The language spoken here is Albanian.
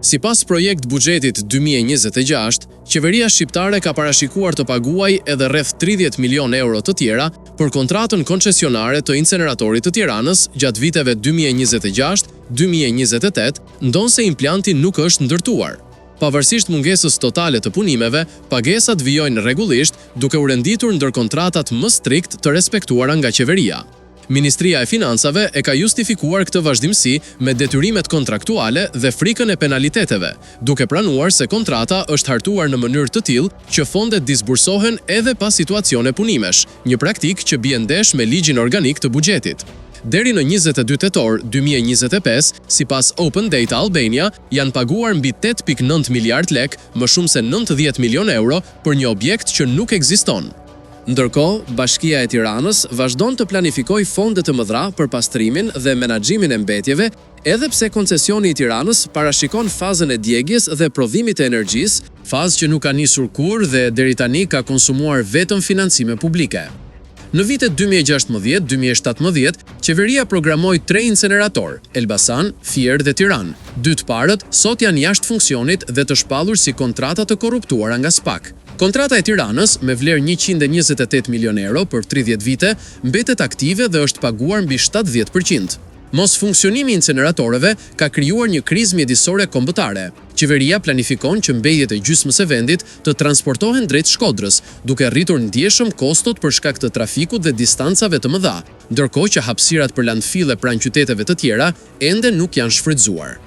Sipas projekt buxhetit 2026, qeveria shqiptare ka parashikuar të paguajë edhe rreth 30 milion euro të tjera për kontratën koncesionare të inceneratorit të Tiranës gjatë viteve 2026-2028, ndonse implanti nuk është ndërtuar. Pavarësisht mungesës totale të punimeve, pagesat vijojnë rregullisht, duke u renditur ndër kontratat më strikt të respektuara nga qeveria. Ministria e Financave e ka justifikuar këtë vazhdimsi me detyrimet kontraktuale dhe frikën e penaliteteve, duke pranuar se kontrata është hartuar në mënyrë të tillë që fondet disbursohen edhe pas situacione punimesh, një praktikë që bie ndesh me ligjin organik të buxhetit. Deri në 22 tetor 2025, sipas Open Data Albania, janë paguar mbi 8.9 miliard lek, më shumë se 90 milion euro për një objekt që nuk ekziston. Ndërkohë, Bashkia e Tiranës vazhdon të planifikojë fonde të mëdha për pastrimin dhe menaxhimin e mbetjeve, edhe pse koncesioni i Tiranës parashikon fazën e djegjes dhe prodhimit të energjisë, fazë që nuk ka nisur kurrë dhe deri tani ka konsumuar vetëm financime publike. Në vitet 2016-2017, qeveria programoi 3 incenerator, Elbasan, Fier dhe Tiranë. 2 të parët sot janë jashtë funksionit dhe të shpallur si kontrata të korruptuara nga SPAK. Kontrata e Tiranës, me vlerë 128 milion euro për 30 vite, mbetet aktive dhe është paguar mbi 70%. Mos funksionimi i inceneratorëve ka krijuar një krizë mjedisore kombëtare. Qeveria planifikon që mbejjet e gjysmës e vendit të transportohen drejt Shkodrës, duke rritur ndjeshëm kostot për shkak të trafikut dhe distancave të mëdha, ndërkohë që hapësirat për landfille pranë qyteteve të tjera ende nuk janë shfrytzuar.